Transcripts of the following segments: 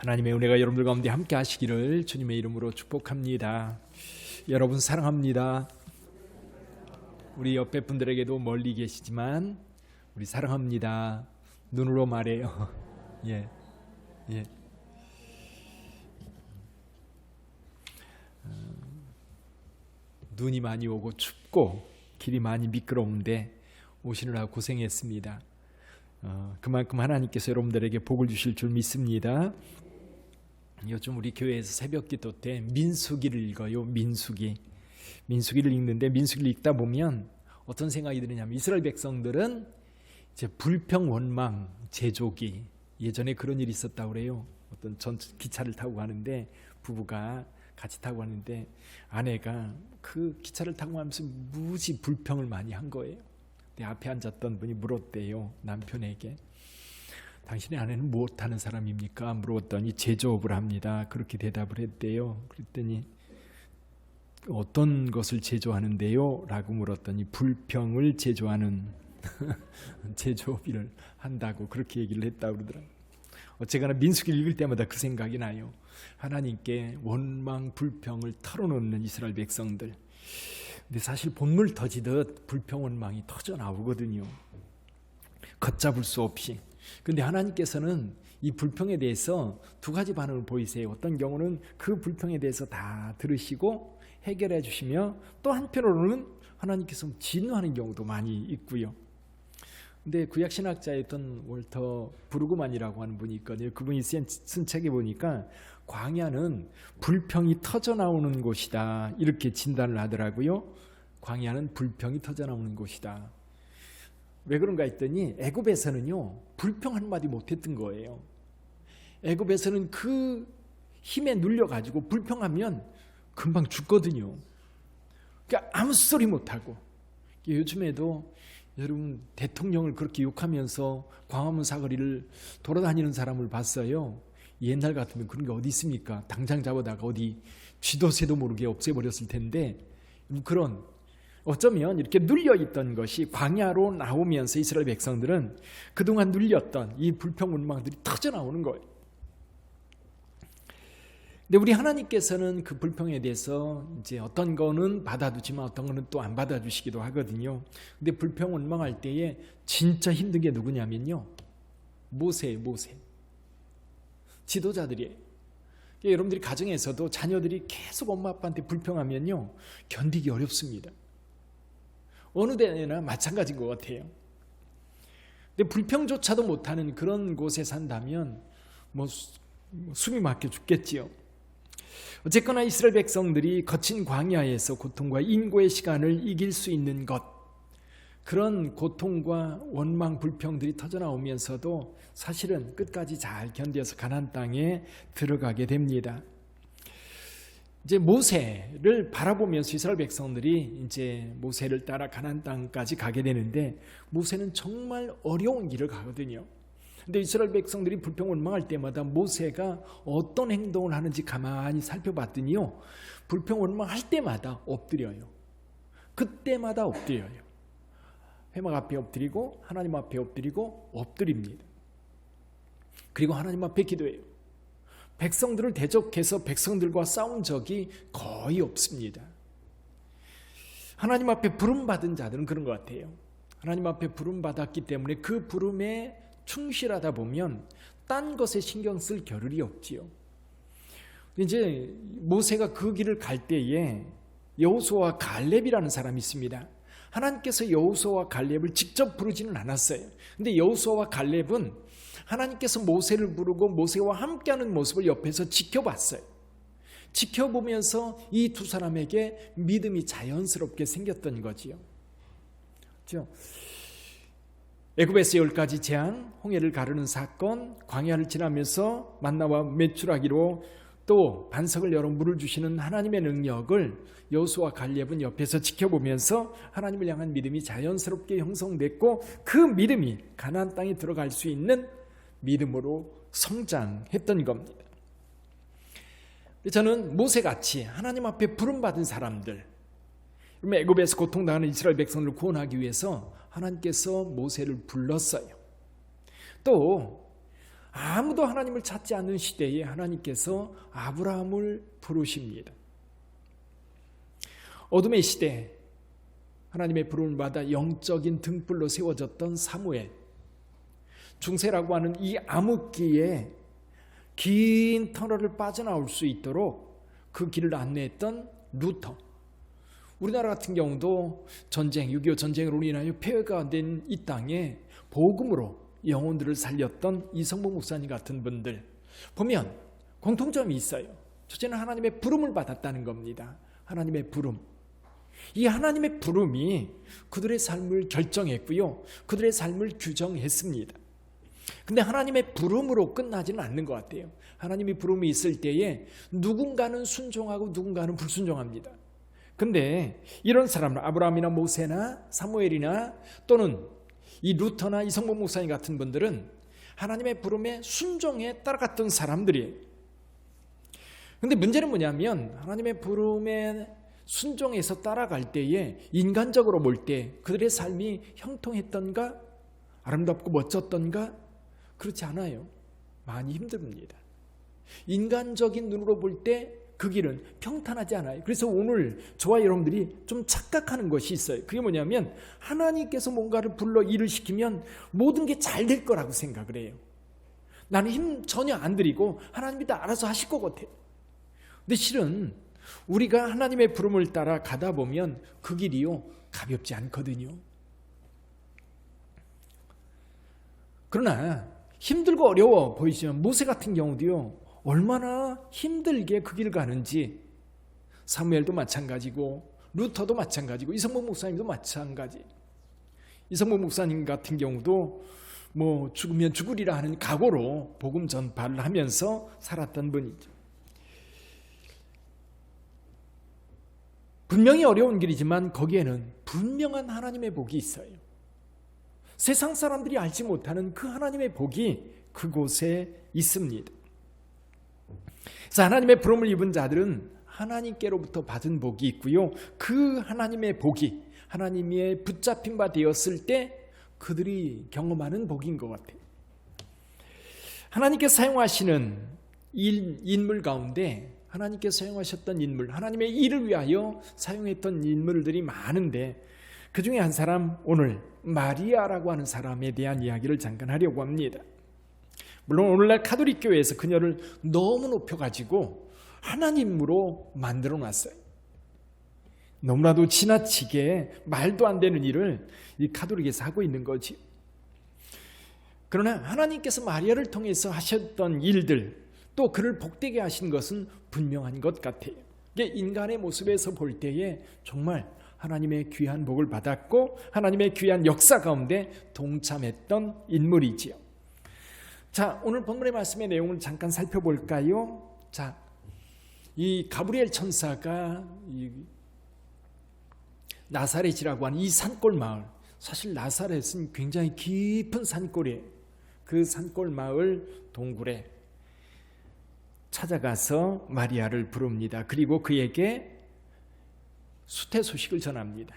하나님의 은혜가 여러분들 가운데 함께 하시기를 주님의 이름으로 축복합니다. 여러분 사랑합니다. 우리 옆에 분들에게도 멀리 계시지만 우리 사랑합니다. 눈으로 말해요. 예. 눈이 많이 오고 춥고 길이 많이 미끄러운데 오시느라 고생했습니다. 그만큼 하나님께서 여러분들에게 복을 주실 줄 믿습니다. 요즘 우리 교회에서 새벽기도 때 민수기를 읽어요. 민수기를 읽는데 민수기를 읽다 보면 어떤 생각이 드느냐면 이스라엘 백성들은 이제 불평 원망 제조기, 예전에 그런 일이 있었다고 그래요. 어떤 기차를 타고 가는데 부부가 같이 타고 가는데 아내가 그 기차를 타고 가면서 무지 불평을 많이 한 거예요. 근데 앞에 앉았던 분이 물었대요, 남편에게. 당신의 아내는 무엇하는 사람입니까? 물었더니 제조업을 합니다. 그렇게 대답을 했대요. 그랬더니 어떤 것을 제조하는데요? 라고 물었더니 불평을 제조하는 제조업을 한다고 그렇게 얘기를 했다고 그러더라고요. 어쨌거나 민수기를 읽을 때마다 그 생각이 나요. 하나님께 원망 불평을 털어놓는 이스라엘 백성들. 근데 사실 본물 터지듯 불평 원망이 터져 나오거든요. 걷잡을 수 없이. 근데 하나님께서는 이 불평에 대해서 두 가지 반응을 보이세요. 어떤 경우는 그 불평에 대해서 다 들으시고 해결해 주시며 또 한편으로는 하나님께서 진노하는 경우도 많이 있고요. 근데 구약신학자였던 월터 브루그만이라고 하는 분이 있거든요. 그분이 쓴 책에 보니까 광야는 불평이 터져 나오는 곳이다, 이렇게 진단을 하더라고요. 광야는 불평이 터져 나오는 곳이다. 왜 그런가 했더니 애굽에서는요 불평 한마디 못했던 거예요. 애굽에서는 그 힘에 눌려가지고 불평하면 금방 죽거든요. 그러니까 아무 소리 못하고. 요즘에도 여러분 대통령을 그렇게 욕하면서 광화문 사거리를 돌아다니는 사람을 봤어요. 옛날 같으면 그런 게 어디 있습니까? 당장 잡아다가 어디 쥐도 새도 모르게 없애버렸을 텐데, 그런 어쩌면 이렇게 눌려있던 것이 광야로 나오면서 이스라엘 백성들은 그동안 눌렸던 이 불평 원망들이 터져나오는 거예요. 근데 우리 하나님께서는 그 불평에 대해서 이제 어떤 거는 받아두지만 어떤 거는 또 안 받아주시기도 하거든요. 근데 불평 원망할 때에 진짜 힘든 게 누구냐면요, 모세예요. 지도자들이에요. 여러분들이 가정에서도 자녀들이 계속 엄마 아빠한테 불평하면요 견디기 어렵습니다. 어느 데나 마찬가지인 것 같아요. 근데 불평조차도 못하는 그런 곳에 산다면 숨이 막혀 죽겠지요. 어쨌거나 이스라엘 백성들이 거친 광야에서 고통과 인고의 시간을 이길 수 있는 것, 그런 고통과 원망 불평들이 터져나오면서도 사실은 끝까지 잘 견뎌서 가나안 땅에 들어가게 됩니다. 이제 모세를 바라보면서 이스라엘 백성들이 이제 모세를 따라 가나안 땅까지 가게 되는데, 모세는 정말 어려운 길을 가거든요. 근데 이스라엘 백성들이 불평 원망할 때마다 모세가 어떤 행동을 하는지 가만히 살펴봤더니요, 불평 원망할 때마다 엎드려요. 그때마다 엎드려요. 회막 앞에 엎드리고 하나님 앞에 엎드리고 엎드립니다. 그리고 하나님 앞에 기도해요. 백성들을 대적해서 백성들과 싸운 적이 거의 없습니다. 하나님 앞에 부름받은 자들은 그런 것 같아요. 하나님 앞에 부름받았기 때문에 그 부름에 충실하다 보면 딴 것에 신경 쓸 겨를이 없지요. 이제 모세가 그 길을 갈 때에 여호수아와 갈렙이라는 사람이 있습니다. 하나님께서 여호수아와 갈렙을 직접 부르지는 않았어요. 근데 여호수아와 갈렙은 하나님께서 모세를 부르고 모세와 함께하는 모습을 옆에서 지켜봤어요. 지켜보면서 이 두 사람에게 믿음이 자연스럽게 생겼던 거지요. 그렇죠? 애굽에서 10가지 재앙, 홍해를 가르는 사건, 광야를 지나면서 만나와 메추라기로 또 반석을 열어 물을 주시는 하나님의 능력을 여호수아와 갈렙은 옆에서 지켜보면서 하나님을 향한 믿음이 자연스럽게 형성됐고, 그 믿음이 가나안 땅에 들어갈 수 있는 믿음으로 성장했던 겁니다. 저는 모세같이 하나님 앞에 부름받은 사람들, 애굽에서 고통당하는 이스라엘 백성을 구원하기 위해서 하나님께서 모세를 불렀어요. 또 아무도 하나님을 찾지 않는 시대에 하나님께서 아브라함을 부르십니다. 어둠의 시대, 하나님의 부름을 받아 영적인 등불로 세워졌던 사무엘, 중세라고 하는 이 암흑기에 긴 터널을 빠져나올 수 있도록 그 길을 안내했던 루터, 우리나라 같은 경우도 전쟁, 6.25 전쟁으로 인하여 폐허가 된 이 땅에 복음으로 영혼들을 살렸던 이성복 목사님 같은 분들 보면 공통점이 있어요. 첫째는 하나님의 부름을 받았다는 겁니다. 하나님의 부름. 이 하나님의 부름이 그들의 삶을 결정했고요, 그들의 삶을 규정했습니다. 근데 하나님의 부름으로 끝나지는 않는 것 같아요. 하나님의 부름이 있을 때에 누군가는 순종하고 누군가는 불순종합니다. 근데 이런 사람들, 아브라함이나 모세나 사무엘이나 또는 이 루터나 이성복 목사님 같은 분들은 하나님의 부름에 순종에 따라갔던 사람들이에요. 근데 문제는 뭐냐면 하나님의 부름에 순종해서 따라갈 때에 인간적으로 볼 때 그들의 삶이 형통했던가, 아름답고 멋졌던가? 그렇지 않아요. 많이 힘듭니다. 인간적인 눈으로 볼 때 그 길은 평탄하지 않아요. 그래서 오늘 저와 여러분들이 좀 착각하는 것이 있어요. 그게 뭐냐면 하나님께서 뭔가를 불러 일을 시키면 모든 게 잘 될 거라고 생각을 해요. 나는 힘 전혀 안 들이고 하나님이 다 알아서 하실 것 같아요. 근데 실은 우리가 하나님의 부름을 따라 가다 보면 그 길이요, 가볍지 않거든요. 그러나 힘들고 어려워 보이지만 모세 같은 경우도요, 얼마나 힘들게 그 길을 가는지, 사무엘도 마찬가지고 루터도 마찬가지고 이성복 목사님도 마찬가지. 이성복 목사님 같은 경우도 뭐 죽으면 죽으리라 하는 각오로 복음 전파를 하면서 살았던 분이죠. 분명히 어려운 길이지만 거기에는 분명한 하나님의 복이 있어요. 세상 사람들이 알지 못하는 그 하나님의 복이 그곳에 있습니다. 그래서 하나님의 부름을 입은 자들은 하나님께로부터 받은 복이 있고요, 그 하나님의 복이 하나님의 붙잡힌 바 되었을 때 그들이 경험하는 복인 것 같아요. 하나님께서 사용하시는 인물 가운데 하나님께서 사용하셨던 인물, 하나님의 일을 위하여 사용했던 인물들이 많은데 그 중에 한 사람, 오늘 마리아라고 하는 사람에 대한 이야기를 잠깐 하려고 합니다. 물론 오늘날 카톨릭 교회에서 그녀를 너무 높여가지고 하나님으로 만들어 놨어요. 너무나도 지나치게 말도 안 되는 일을 이 카톨릭에서 하고 있는 거지. 그러나 하나님께서 마리아를 통해서 하셨던 일들, 또 그를 복되게 하신 것은 분명한 것 같아요. 이게 인간의 모습에서 볼 때에 정말 하나님의 귀한 복을 받았고 하나님의 귀한 역사 가운데 동참했던 인물이지요. 자, 오늘 본문의 말씀의 내용을 잠깐 살펴볼까요? 자, 이 가브리엘 천사가 이 나사렛이라고 하는 이 산골 마을, 사실 나사렛은 굉장히 깊은 산골이에요. 그 산골 마을 동굴에 찾아가서 마리아를 부릅니다. 그리고 그에게 수태 소식을 전합니다.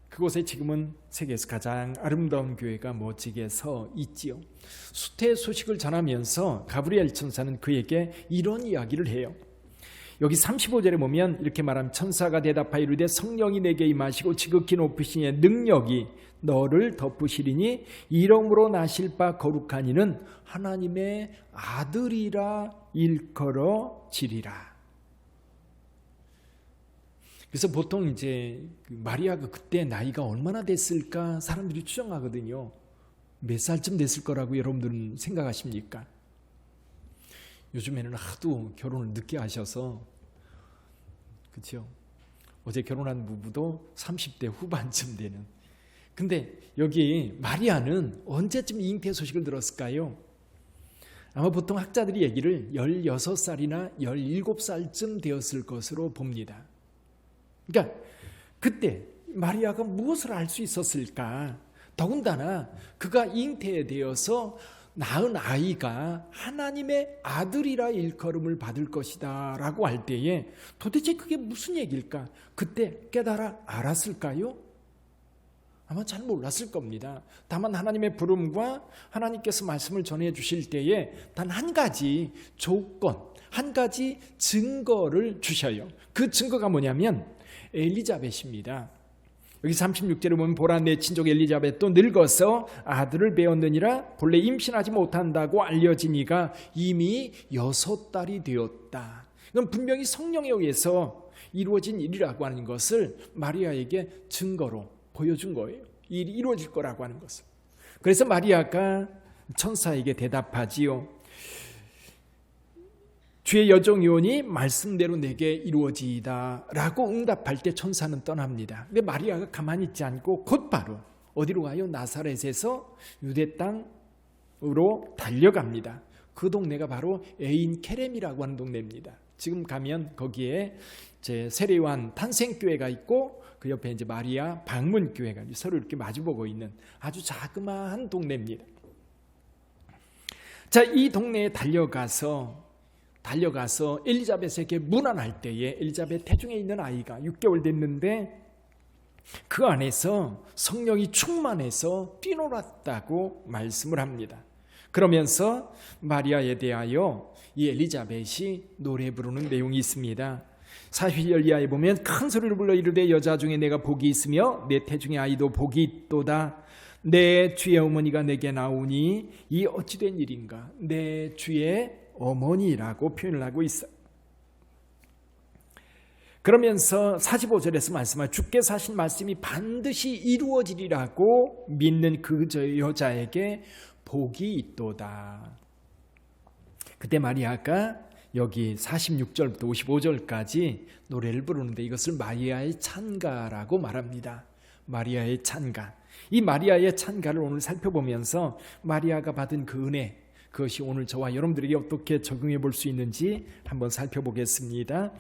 그곳에 지금은 세계에서 가장 아름다운 교회가 멋지게 서 있지요. 수태 소식을 전하면서 가브리엘 천사는 그에게 이런 이야기를 해요. 여기 35절에 보면 이렇게 말하면 천사가 대답하여 이르되 성령이 내게 임하시고 지극히 높으신 이의 능력이 너를 덮으시리니 이름으로 나실 바 거룩한 이는 하나님의 아들이라 일컬어지리라. 그래서 보통 이제 마리아가 그때 나이가 얼마나 됐을까 사람들이 추정하거든요. 몇 살쯤 됐을 거라고 여러분들은 생각하십니까? 요즘에는 하도 결혼을 늦게 하셔서, 그렇죠? 어제 결혼한 부부도 30대 후반쯤 되는. 근데 여기 마리아는 언제쯤 잉태 소식을 들었을까요? 아마 보통 학자들이 얘기를 16살이나 17살쯤 되었을 것으로 봅니다. 그러니까 그때 마리아가 무엇을 알 수 있었을까? 더군다나 그가 잉태되어서 낳은 아이가 하나님의 아들이라 일컬음을 받을 것이다 라고 할 때에 도대체 그게 무슨 얘기일까? 그때 깨달아 알았을까요? 아마 잘 몰랐을 겁니다. 다만 하나님의 부름과 하나님께서 말씀을 전해 주실 때에 단 한 가지 조건, 한 가지 증거를 주셔요. 그 증거가 뭐냐면 엘리자벳입니다. 여기 36절에 보면 보라 내 친족 엘리자벳도 늙어서 아들을 배었느니라 본래 임신하지 못한다고 알려지니가 이미 6달이 되었다. 이건 분명히 성령에 의해서 이루어진 일이라고 하는 것을 마리아에게 증거로 보여준 거예요. 일이 이루어질 거라고 하는 것을. 그래서 마리아가 천사에게 대답하지요. 주의 여종이오니 말씀대로 내게 이루어지이다 라고 응답할 때 천사는 떠납니다. 근데 마리아가 가만히 있지 않고 곧바로 어디로 가요? 나사렛에서 유대 땅으로 달려갑니다. 그 동네가 바로 에인 케렘이라고 하는 동네입니다. 지금 가면 거기에 이제 세례요한 탄생교회가 있고 그 옆에 이제 마리아 방문교회가 서로 이렇게 마주보고 있는 아주 자그마한 동네입니다. 자, 이 동네에 달려가서 엘리자벳에게 문안할 때에 엘리자벳 태중에 있는 아이가 6개월 됐는데 그 안에서 성령이 충만해서 뛰놀았다고 말씀을 합니다. 그러면서 마리아에 대하여 이 엘리자벳이 노래 부르는 내용이 있습니다. 40절 이하에 보면 큰 소리를 불러 이르되 여자 중에 내가 복이 있으며 내 태중의 아이도 복이 있도다. 내 주의 어머니가 내게 나오니 이 어찌된 일인가. 내 주의 어머니라고 표현을 하고 있어요. 그러면서 45절에서 말씀하여 주께서 하신 말씀이 반드시 이루어지리라고 믿는 그 여자에게 복이 있도다. 그때 마리아가 여기 46절부터 55절까지 노래를 부르는데 이것을 마리아의 찬가라고 말합니다. 마리아의 찬가. 이 마리아의 찬가를 오늘 살펴보면서 마리아가 받은 그 은혜, 그것이 오늘 저와 여러분들에게 어떻게 적용해 볼 수 있는지 한번 살펴보겠습니다.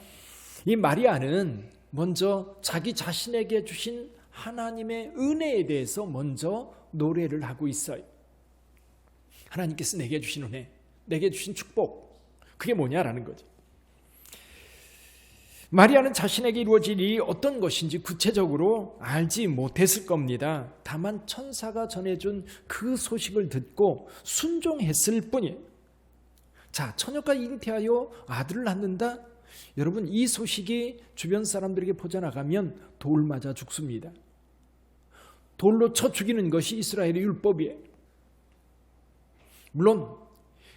이 마리아는 먼저 자기 자신에게 주신 하나님의 은혜에 대해서 먼저 노래를 하고 있어요. 하나님께서 내게 주신 은혜, 내게 주신 축복, 그게 뭐냐라는 거죠. 마리아는 자신에게 이루어질 일이 어떤 것인지 구체적으로 알지 못했을 겁니다. 다만 천사가 전해준 그 소식을 듣고 순종했을 뿐이에요. 자, 처녀가 잉태하여 아들을 낳는다? 여러분, 이 소식이 주변 사람들에게 퍼져나가면 돌 맞아 죽습니다. 돌로 쳐 죽이는 것이 이스라엘의 율법이에요. 물론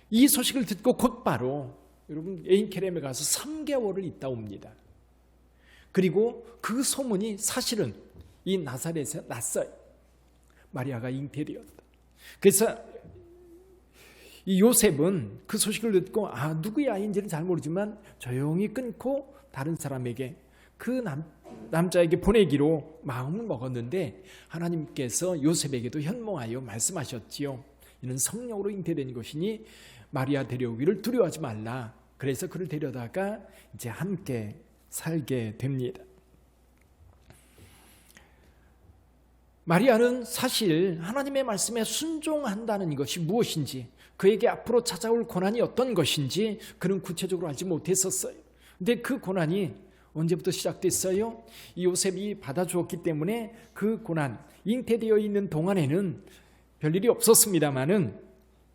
이 소식을 듣고 곧바로 여러분 에인케렘에 가서 3개월을 있다 옵니다. 그리고 그 소문이 사실은 이 나사렛에 났어요. 마리아가 잉태되었다. 그래서 이 요셉은 그 소식을 듣고 누구의 아이인지는 잘 모르지만 조용히 끊고 다른 사람에게 그 남자에게 보내기로 마음을 먹었는데 하나님께서 요셉에게도 현몽하여 말씀하셨지요. 이는 성령으로 잉태된 것이니 마리아 데려오기를 두려워하지 말라. 그래서 그를 데려다가 이제 함께 살게 됩니다. 마리아는 사실 하나님의 말씀에 순종한다는 것이 무엇인지, 그에게 앞으로 찾아올 고난이 어떤 것인지 그는 구체적으로 알지 못했었어요. 근데 그 고난이 언제부터 시작됐어요? 이 요셉이 받아주었기 때문에 그 고난, 잉태되어 있는 동안에는 별일이 없었습니다마는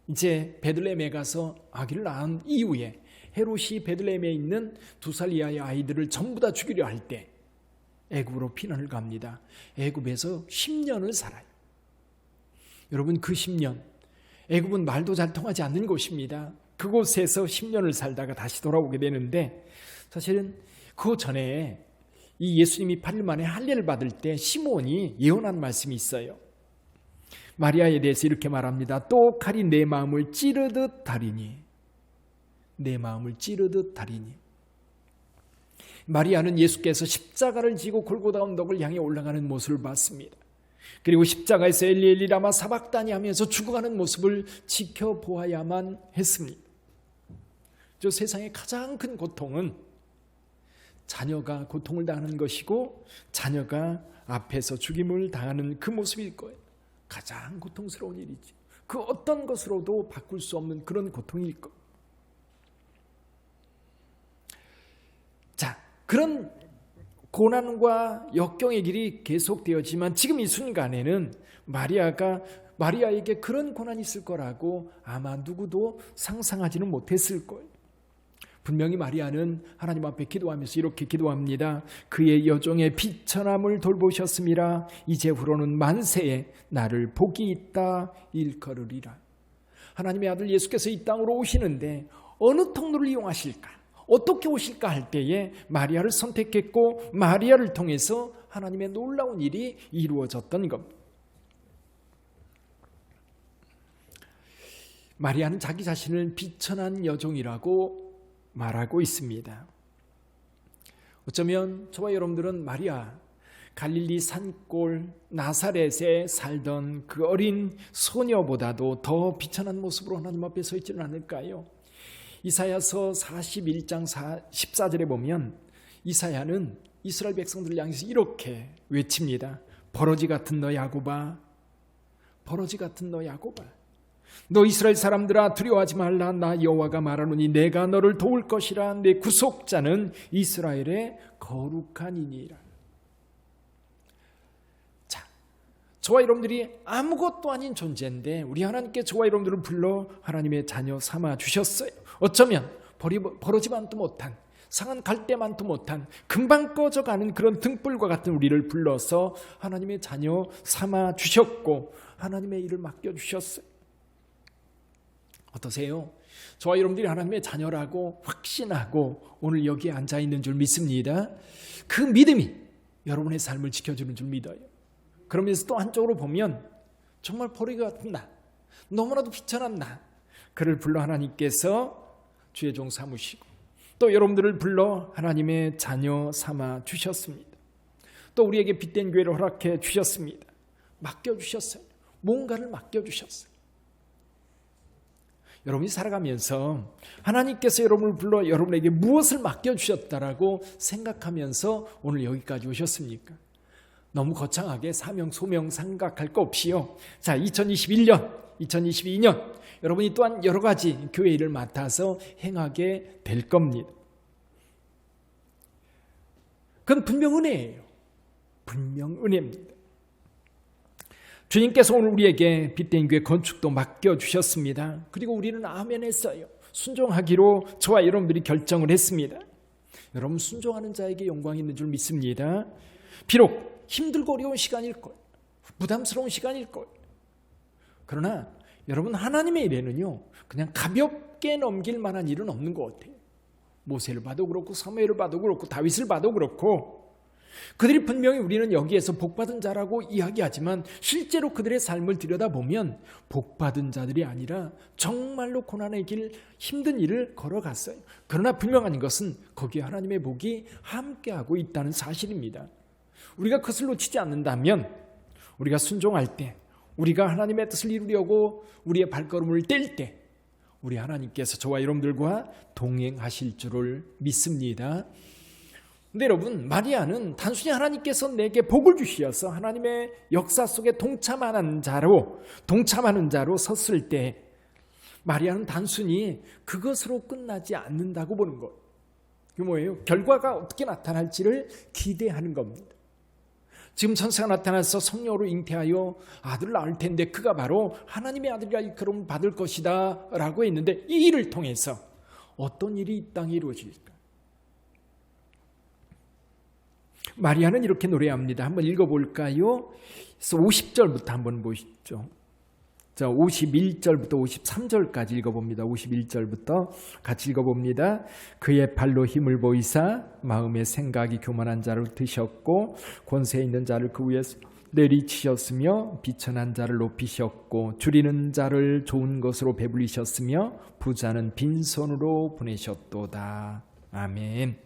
이제 베들레헴에 가서 아기를 낳은 이후에 헤롯이 베들레헴에 있는 2살 이하의 아이들을 전부 다 죽이려 할 때 애굽으로 피난을 갑니다. 애굽에서 10년을 살아요. 여러분, 그 10년, 애굽은 말도 잘 통하지 않는 곳입니다. 그곳에서 10년을 살다가 다시 돌아오게 되는데, 사실은 그 전에 이 예수님이 8일 만에 할례를 받을 때 시몬이 예언한 말씀이 있어요. 마리아에 대해서 이렇게 말합니다. 또 칼이 내 마음을 찌르듯 다리니, 내 마음을 찌르듯 다리니. 마리아는 예수께서 십자가를 지고 골고다 언덕을 향해 올라가는 모습을 봤습니다. 그리고 십자가에서 엘리 엘리 라마 사박다니 하면서 죽어가는 모습을 지켜보아야만 했습니다. 저 세상의 가장 큰 고통은 자녀가 고통을 당하는 것이고 자녀가 앞에서 죽임을 당하는 그 모습일 거예요. 가장 고통스러운 일이지. 그 어떤 것으로도 바꿀 수 없는 그런 고통일 거예요. 자, 그런 고난과 역경의 길이 계속되었지만 지금 이 순간에는 마리아에게 그런 고난이 있을 거라고 아마 누구도 상상하지는 못했을 거예요. 분명히 마리아는 하나님 앞에 기도하면서 이렇게 기도합니다. 그의 여종의 비천함을 돌보셨음이라. 이제후로는 만세에 나를 복이 있다 일컬으리라. 하나님의 아들 예수께서 이 땅으로 오시는데 어느 통로를 이용하실까? 어떻게 오실까 할 때에 마리아를 선택했고 마리아를 통해서 하나님의 놀라운 일이 이루어졌던 겁니다. 마리아는 자기 자신을 비천한 여종이라고 말하고 있습니다. 어쩌면 저와 여러분들은 마리아, 갈릴리 산골 나사렛에 살던 그 어린 소녀보다도 더 비천한 모습으로 하나님 앞에 서 있지는 않을까요? 이사야서 41장 14절에 보면 이사야는 이스라엘 백성들을 향해서 이렇게 외칩니다. 버러지 같은 너 야곱아, 버러지 같은 너 야곱아, 너 이스라엘 사람들아 두려워하지 말라. 나 여호와가 말하노니 내가 너를 도울 것이라. 내 구속자는 이스라엘의 거룩한 이니라. 자, 저와 여러분들이 아무것도 아닌 존재인데 우리 하나님께 저와 여러분들을 불러 하나님의 자녀 삼아 주셨어요. 어쩌면 버러지만도 못한, 상한 갈대만도 못한, 금방 꺼져가는 그런 등불과 같은 우리를 불러서 하나님의 자녀 삼아 주셨고 하나님의 일을 맡겨주셨어요. 어떠세요? 저와 여러분들이 하나님의 자녀라고 확신하고 오늘 여기에 앉아있는 줄 믿습니다. 그 믿음이 여러분의 삶을 지켜주는 줄 믿어요. 그러면서 또 한쪽으로 보면 정말 버러지 같은 나, 너무나도 비천한 나, 그를 불러 하나님께서 주의 종 삼으시고 또 여러분들을 불러 하나님의 자녀 삼아 주셨습니다. 또 우리에게 빛된 교회를 허락해 주셨습니다. 맡겨주셨어요. 뭔가를 맡겨주셨어요. 여러분이 살아가면서 하나님께서 여러분을 불러 여러분에게 무엇을 맡겨주셨다라고 생각하면서 오늘 여기까지 오셨습니까? 너무 거창하게 사명, 소명 생각할 거 없이요. 자, 2021년, 2022년 여러분이 또한 여러 가지 교회 일을 맡아서 행하게 될 겁니다. 그건 분명 은혜예요. 분명 은혜입니다. 주님께서 오늘 우리에게 빛된 교회 건축도 맡겨주셨습니다. 그리고 우리는 아멘 했어요. 순종하기로 저와 여러분들이 결정을 했습니다. 여러분 순종하는 자에게 영광이 있는 줄 믿습니다. 비록 힘들고 어려운 시간일 거예요. 부담스러운 시간일 거예요. 그러나 여러분 하나님의 일에는요 그냥 가볍게 넘길 만한 일은 없는 것 같아요. 모세를 봐도 그렇고 사무엘을 봐도 그렇고 다윗을 봐도 그렇고 그들이 분명히 우리는 여기에서 복받은 자라고 이야기하지만 실제로 그들의 삶을 들여다보면 복받은 자들이 아니라 정말로 고난의 길, 힘든 일을 걸어갔어요. 그러나 분명한 것은 거기에 하나님의 복이 함께하고 있다는 사실입니다. 우리가 그것을 놓치지 않는다면 우리가 순종할 때, 우리가 하나님의 뜻을 이루려고 우리의 발걸음을 뗄 때 우리 하나님께서 저와 여러분들과 동행하실 줄을 믿습니다. 근데 여러분, 마리아는 단순히 하나님께서 내게 복을 주시어서 하나님의 역사 속에 동참하는 자로 섰을 때 마리아는 단순히 그것으로 끝나지 않는다고 보는 것. 그게 뭐예요? 결과가 어떻게 나타날지를 기대하는 겁니다. 지금 천사가 나타나서 성령으로 잉태하여 아들을 낳을 텐데 그가 바로 하나님의 아들이라 일컬음 받을 것이다 라고 했는데 이 일을 통해서 어떤 일이 이 땅에 이루어질까? 마리아는 이렇게 노래합니다. 한번 읽어볼까요? 50절부터 한번 보시죠. 자, 51절부터 53절까지 읽어봅니다. 51절부터 같이 읽어봅니다. 그의 발로 힘을 보이사 마음의 생각이 교만한 자를 드셨고 권세 있는 자를 그 위에 내리치셨으며 비천한 자를 높이셨고 줄이는 자를 좋은 것으로 배불리셨으며 부자는 빈손으로 보내셨도다. 아멘.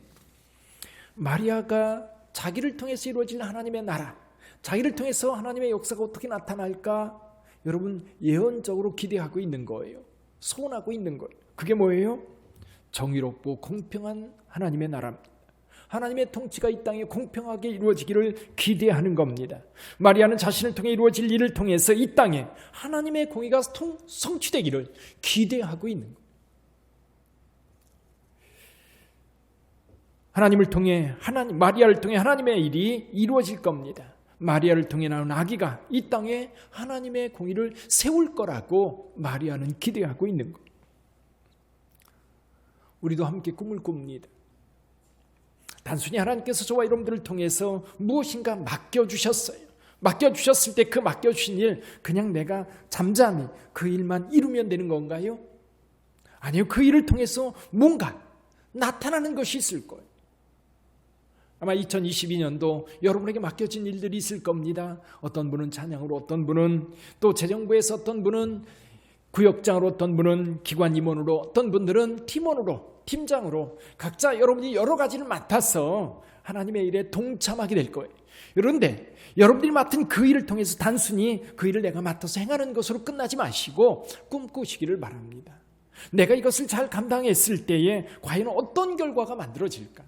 마리아가 자기를 통해서 이루어질 하나님의 나라, 자기를 통해서 하나님의 역사가 어떻게 나타날까? 여러분 예언적으로 기대하고 있는 거예요. 소원하고 있는 거예요. 그게 뭐예요? 정의롭고 공평한 하나님의 나라입니다. 하나님의 통치가 이 땅에 공평하게 이루어지기를 기대하는 겁니다. 마리아는 자신을 통해 이루어질 일을 통해서 이 땅에 하나님의 공의가 성취되기를 기대하고 있는 거예요. 하나님을 통해 마리아를 통해 하나님의 일이 이루어질 겁니다. 마리아를 통해 나온 아기가 이 땅에 하나님의 공의를 세울 거라고 마리아는 기대하고 있는 거예요. 우리도 함께 꿈을 꿉니다. 단순히 하나님께서 저와 여러분들을 통해서 무엇인가 맡겨주셨어요. 맡겨주셨을 때 그 맡겨주신 일, 그냥 내가 잠잠히 그 일만 이루면 되는 건가요? 아니요. 그 일을 통해서 뭔가 나타나는 것이 있을 거예요. 아마 2022년도 여러분에게 맡겨진 일들이 있을 겁니다. 어떤 분은 찬양으로, 어떤 분은 또 재정부에서, 어떤 분은 구역장으로, 어떤 분은 기관 임원으로, 어떤 분들은 팀원으로, 팀장으로 각자 여러분이 여러 가지를 맡아서 하나님의 일에 동참하게 될 거예요. 그런데 여러분들이 맡은 그 일을 통해서 단순히 그 일을 내가 맡아서 행하는 것으로 끝나지 마시고 꿈꾸시기를 바랍니다. 내가 이것을 잘 감당했을 때에 과연 어떤 결과가 만들어질까?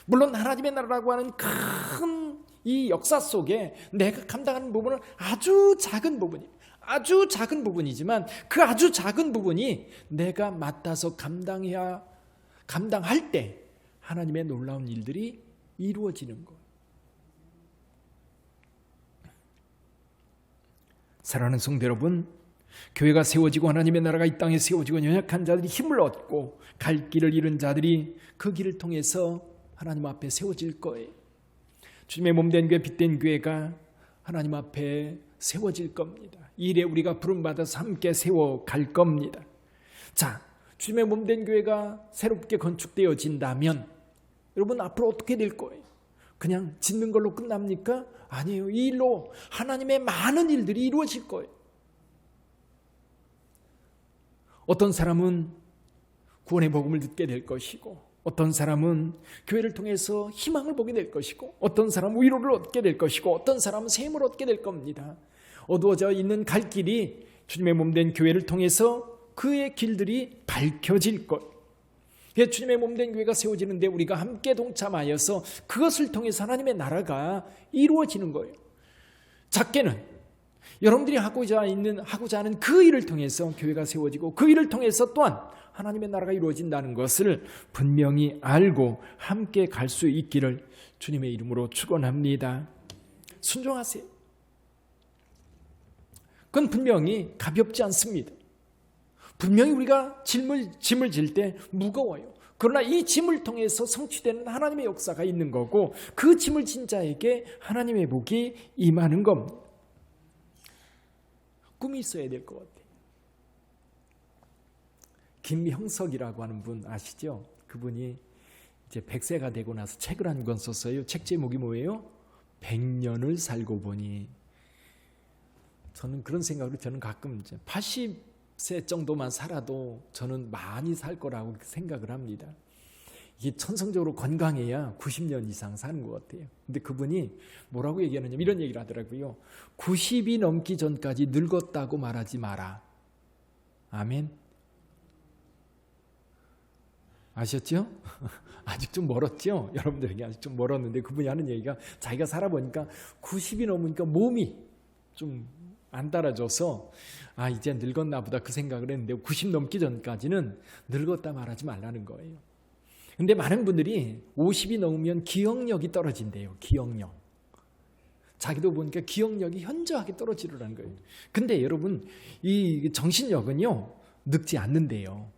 물론 하나님의 나라라고 하는 큰 이 역사 속에 내가 감당하는 부분은 아주 작은 부분이에요. 아주 작은 부분이지만 그 아주 작은 부분이 내가 맡아서 감당할 때 하나님의 놀라운 일들이 이루어지는 거예요. 사랑하는 성도 여러분, 교회가 세워지고 하나님의 나라가 이 땅에 세워지고 연약한 자들이 힘을 얻고 갈 길을 잃은 자들이 그 길을 통해서 하나님 앞에 세워질 거예요. 주님의 몸된 교회, 빛된 교회가 하나님 앞에 세워질 겁니다. 이 일에 우리가 부름받아서 함께 세워갈 겁니다. 자, 주님의 몸된 교회가 새롭게 건축되어진다면 여러분 앞으로 어떻게 될 거예요? 그냥 짓는 걸로 끝납니까? 아니에요. 이 일로 하나님의 많은 일들이 이루어질 거예요. 어떤 사람은 구원의 복음을 듣게 될 것이고, 어떤 사람은 교회를 통해서 희망을 보게 될 것이고, 어떤 사람은 위로를 얻게 될 것이고, 어떤 사람은 샘을 얻게 될 겁니다. 어두워져 있는 갈 길이 주님의 몸된 교회를 통해서 그의 길들이 밝혀질 것. 주님의 몸된 교회가 세워지는데 우리가 함께 동참하여서 그것을 통해서 하나님의 나라가 이루어지는 거예요. 작게는 여러분들이 하고자 하는 그 일을 통해서 교회가 세워지고 그 일을 통해서 또한 하나님의 나라가 이루어진다는 것을 분명히 알고 함께 갈 수 있기를 주님의 이름으로 축원합니다. 순종하세요. 그건 분명히 가볍지 않습니다. 분명히 우리가 짐을 질 때 무거워요. 그러나 이 짐을 통해서 성취되는 하나님의 역사가 있는 거고, 그 짐을 진 자에게 하나님의 복이 임하는 겁니다. 꿈이 있어야 될 것 같아요. 김형석이라고 하는 분 아시죠? 그분이 이제 100세가 되고 나서 책을 한 권 썼어요. 책 제목이 뭐예요? 100년을 살고 보니. 저는 그런 생각으로 저는 가끔 80세 정도만 살아도 저는 많이 살 거라고 생각을 합니다. 이게 천성적으로 건강해야 90년 이상 사는 것 같아요. 근데 그분이 뭐라고 얘기하느냐면 이런 얘기를 하더라고요. 90이 넘기 전까지 늙었다고 말하지 마라. 아멘. 아셨죠? 아직 좀 멀었죠? 여러분들에게 아직 좀 멀었는데 그분이 하는 얘기가 자기가 살아보니까 90이 넘으니까 몸이 좀 안 따라줘서 이제 늙었나 보다 그 생각을 했는데 90 넘기 전까지는 늙었다 말하지 말라는 거예요. 근데 많은 분들이 50이 넘으면 기억력이 떨어진대요. 기억력. 자기도 보니까 기억력이 현저하게 떨어지더라는 거예요. 근데 여러분 이 정신력은요 늙지 않는데요.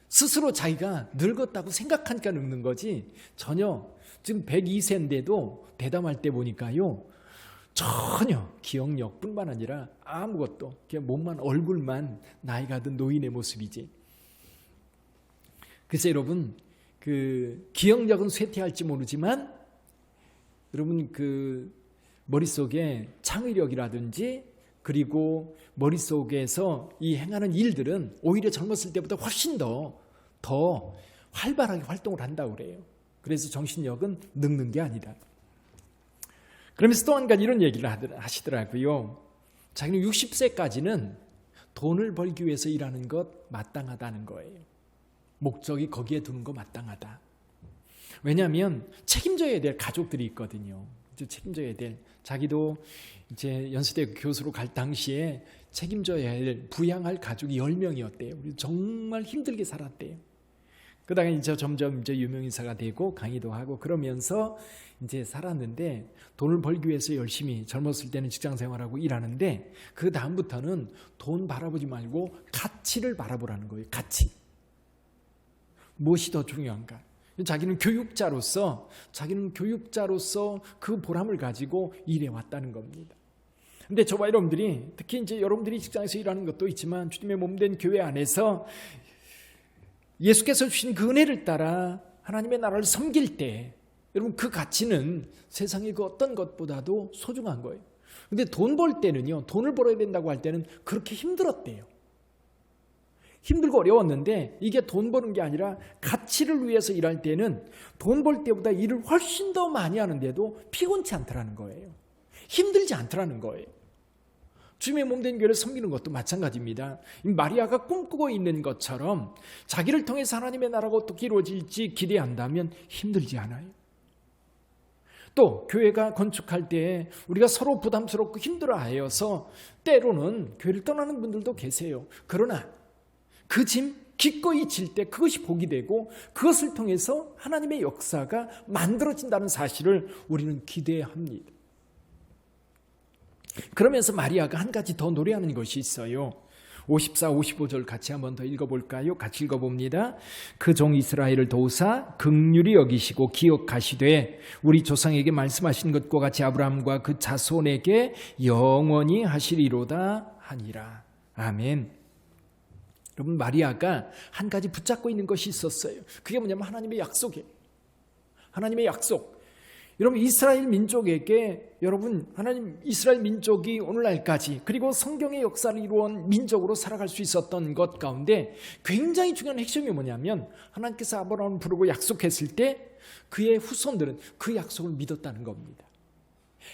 스스로 자기가 늙었다고 생각하니까 늙는 거지 전혀 지금 102세인데도 대담할 때 보니까요 전혀 기억력뿐만 아니라 아무것도 그냥 몸만 얼굴만 나이가 든 노인의 모습이지. 글쎄 여러분 그 기억력은 쇠퇴할지 모르지만 여러분 그 머릿속에 창의력이라든지 그리고 머릿속에서 이 행하는 일들은 오히려 젊었을 때보다 훨씬 더 활발하게 활동을 한다고 그래요. 그래서 정신력은 늙는 게 아니다. 그러면서 또 한 가지 이런 얘기를 하시더라고요. 자기는 60세까지는 돈을 벌기 위해서 일하는 것 마땅하다는 거예요. 목적이 거기에 두는 거 마땅하다. 왜냐하면 책임져야 될 가족들이 있거든요. 책임져야 될, 자기도 이제 연세대 교수로 갈 당시에 책임져야 할, 부양할 가족이 10명이었대요. 정말 힘들게 살았대요. 그러다가 이제 점점 이제 유명인사가 되고 강의도 하고 그러면서 이제 살았는데, 돈을 벌기 위해서 열심히 젊었을 때는 직장 생활하고 일하는데, 그 다음부터는 돈 바라보지 말고 가치를 바라보라는 거예요. 가치. 무엇이 더 중요한가? 자기는 교육자로서 그 보람을 가지고 일해왔다는 겁니다. 근데 저와 여러분들이, 특히 이제 여러분들이 직장에서 일하는 것도 있지만 주님의 몸된 교회 안에서 예수께서 주신 그 은혜를 따라 하나님의 나라를 섬길 때, 여러분 그 가치는 세상의 그 어떤 것보다도 소중한 거예요. 근데 돈 벌 때는요, 돈을 벌어야 된다고 할 때는 그렇게 힘들었대요. 힘들고 어려웠는데, 이게 돈 버는 게 아니라 가치를 위해서 일할 때는 돈 벌 때보다 일을 훨씬 더 많이 하는데도 피곤치 않더라는 거예요. 힘들지 않더라는 거예요. 주님의 몸된 교회를 섬기는 것도 마찬가지입니다. 마리아가 꿈꾸고 있는 것처럼 자기를 통해서 하나님의 나라가 어떻게 이루어질지 기대한다면 힘들지 않아요. 또 교회가 건축할 때 우리가 서로 부담스럽고 힘들어하여서 때로는 교회를 떠나는 분들도 계세요. 그러나 그 짐 기꺼이 질 때 그것이 복이 되고, 그것을 통해서 하나님의 역사가 만들어진다는 사실을 우리는 기대합니다. 그러면서 마리아가 한 가지 더 노래하는 것이 있어요. 54, 55절 같이 한번 더 읽어볼까요? 같이 읽어봅니다. 그 종 이스라엘을 도우사 긍휼히 여기시고 기억하시되 우리 조상에게 말씀하신 것과 같이 아브라함과 그 자손에게 영원히 하시리로다 하니라. 아멘. 여러분, 마리아가 한 가지 붙잡고 있는 것이 있었어요. 그게 뭐냐면 하나님의 약속이에요. 하나님의 약속. 여러분, 이스라엘 민족에게, 여러분, 하나님 이스라엘 민족이 오늘날까지, 그리고 성경의 역사를 이루어온 민족으로 살아갈 수 있었던 것 가운데 굉장히 중요한 핵심이 뭐냐면, 하나님께서 아브라함을 부르고 약속했을 때 그의 후손들은 그 약속을 믿었다는 겁니다.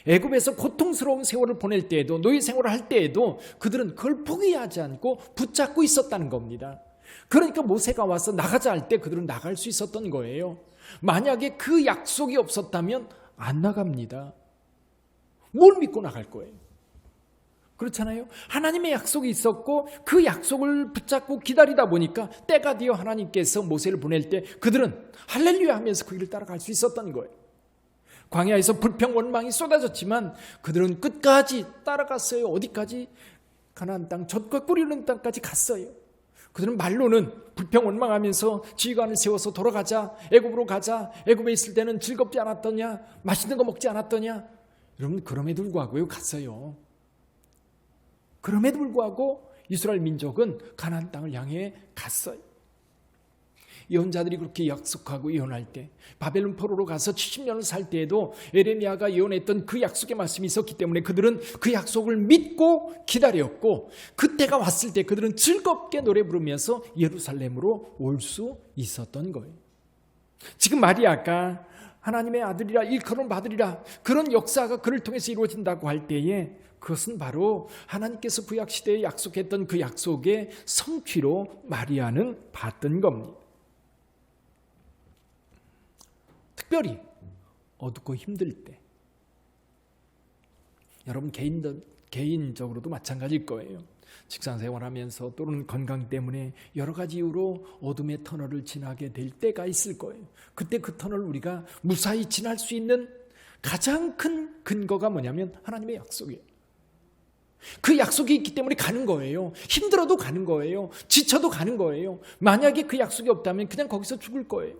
애굽에서 고통스러운 세월을 보낼 때에도, 노예 생활을 할 때에도 그들은 그걸 포기하지 않고 붙잡고 있었다는 겁니다. 그러니까 모세가 와서 나가자 할 때 그들은 나갈 수 있었던 거예요. 만약에 그 약속이 없었다면 안 나갑니다. 뭘 믿고 나갈 거예요? 그렇잖아요. 하나님의 약속이 있었고 그 약속을 붙잡고 기다리다 보니까 때가 되어 하나님께서 모세를 보낼 때 그들은 할렐루야 하면서 그 길을 따라갈 수 있었던 거예요. 광야에서 불평 원망이 쏟아졌지만 그들은 끝까지 따라갔어요. 어디까지? 가나안 땅, 젖과 꿀이 흐르는 땅까지 갔어요. 그들은 말로는 불평 원망하면서 지휘관을 세워서 돌아가자, 애굽으로 가자, 애굽에 있을 때는 즐겁지 않았더냐, 맛있는 거 먹지 않았더냐. 여러분, 그럼에도 불구하고요 갔어요. 그럼에도 불구하고 이스라엘 민족은 가나안 땅을 향해 갔어요. 예언자들이 그렇게 약속하고 예언할 때, 바벨론 포로로 가서 70년을 살 때에도 에레미야가 예언했던 그 약속의 말씀이 있었기 때문에 그들은 그 약속을 믿고 기다렸고, 그때가 왔을 때 그들은 즐겁게 노래 부르면서 예루살렘으로 올 수 있었던 거예요. 지금 마리아가 하나님의 아들이라 일컬음 받으리라, 그런 역사가 그를 통해서 이루어진다고 할 때에 그것은 바로 하나님께서 구약시대에 약속했던 그 약속의 성취로 마리아는 봤던 겁니다. 특별히 어둡고 힘들 때, 여러분 개인적으로도 마찬가지일 거예요. 직장 생활하면서 또는 건강 때문에 여러 가지 이유로 어둠의 터널을 지나게 될 때가 있을 거예요. 그때 그 터널을 우리가 무사히 지날 수 있는 가장 큰 근거가 뭐냐면 하나님의 약속이에요. 그 약속이 있기 때문에 가는 거예요. 힘들어도 가는 거예요. 지쳐도 가는 거예요. 만약에 그 약속이 없다면 그냥 거기서 죽을 거예요.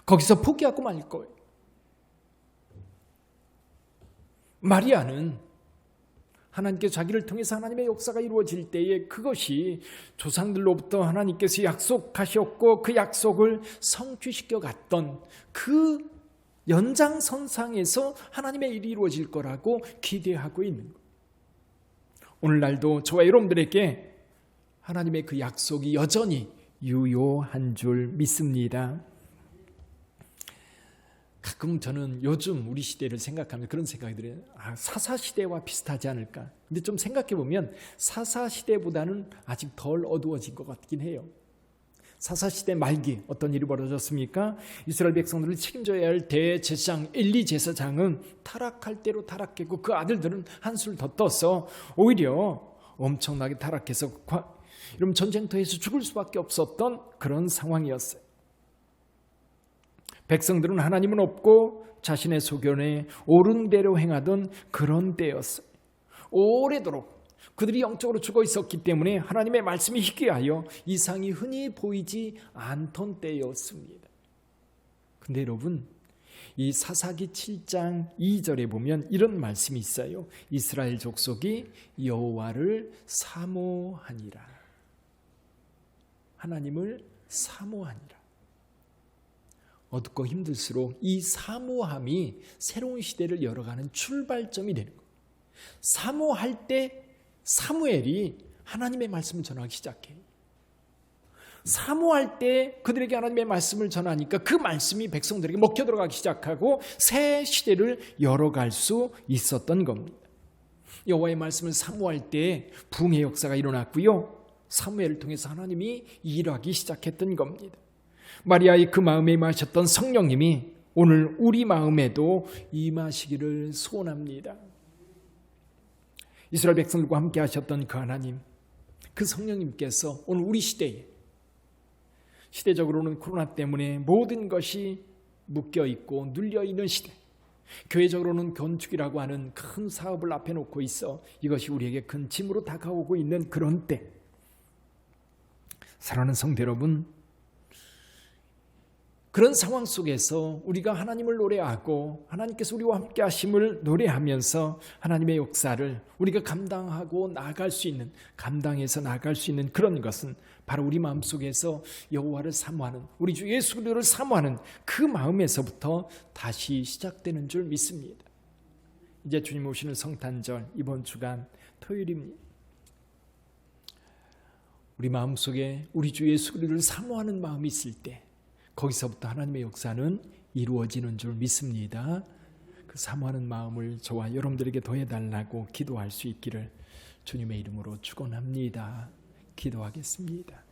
거기서 포기하고 말 거예요. 마리아는 하나님께서 자기를 통해서 하나님의 역사가 이루어질 때에 그것이 조상들로부터 하나님께서 약속하셨고 그 약속을 성취시켜 갔던 그 연장선상에서 하나님의 일이 이루어질 거라고 기대하고 있는 거예요. 오늘날도 저와 여러분들에게 하나님의 그 약속이 여전히 유효한 줄 믿습니다. 가끔 저는 요즘 우리 시대를 생각하면 그런 생각이 들어요. 사사시대와 비슷하지 않을까. 근데 좀 생각해보면 사사시대보다는 아직 덜 어두워진 것 같긴 해요. 사사시대 말기 어떤 일이 벌어졌습니까? 이스라엘 백성들을 책임져야 할 대제사장 엘리 제사장은 타락할 대로 타락했고 그 아들들은 한술 더 떠서 오히려 엄청나게 타락해서 여러분 전쟁터에서 죽을 수밖에 없었던 그런 상황이었어요. 백성들은 하나님은 없고 자신의 소견에 옳은 대로 행하던 그런 때였어요. 오래도록 그들이 영적으로 죽어 있었기 때문에 하나님의 말씀이 희귀하여 이상이 흔히 보이지 않던 때였습니다. 근데 여러분, 이 사사기 7장 2절에 보면 이런 말씀이 있어요. 이스라엘 족속이 여호와를 사모하니라. 하나님을 사모하니라. 어둡고 힘들수록 이 사모함이 새로운 시대를 열어가는 출발점이 되는 거예요. 사모할 때 사무엘이 하나님의 말씀을 전하기 시작해요. 사모할 때 그들에게 하나님의 말씀을 전하니까 그 말씀이 백성들에게 먹혀 들어가기 시작하고 새 시대를 열어갈 수 있었던 겁니다. 여호와의 말씀을 사모할 때 부흥의 역사가 일어났고요. 사무엘을 통해서 하나님이 일하기 시작했던 겁니다. 마리아의 그 마음에 임하셨던 성령님이 오늘 우리 마음에도 임하시기를 소원합니다. 이스라엘 백성들과 함께 하셨던 그 하나님, 그 성령님께서 오늘 우리 시대에, 시대적으로는 코로나 때문에 모든 것이 묶여있고 눌려있는 시대, 교회적으로는 건축이라고 하는 큰 사업을 앞에 놓고 있어 이것이 우리에게 큰 짐으로 다가오고 있는 그런 때, 사랑하는 성도 여러분, 그런 상황 속에서 우리가 하나님을 노래하고 하나님께서 우리와 함께 하심을 노래하면서 하나님의 역사를 우리가 감당하고 나아갈 수 있는, 감당해서 나아갈 수 있는 그런 것은 바로 우리 마음속에서 여호와를 사모하는, 우리 주 예수 그리스도를 사모하는 그 마음에서부터 다시 시작되는 줄 믿습니다. 이제 주님 오시는 성탄절 이번 주간 토요일입니다. 우리 마음속에 우리 주 예수 그리스도를 사모하는 마음이 있을 때 거기서부터 하나님의 역사는 이루어지는 줄 믿습니다. 그 사모하는 마음을 저와 여러분들에게 더해달라고 기도할 수 있기를 주님의 이름으로 축원합니다. 기도하겠습니다.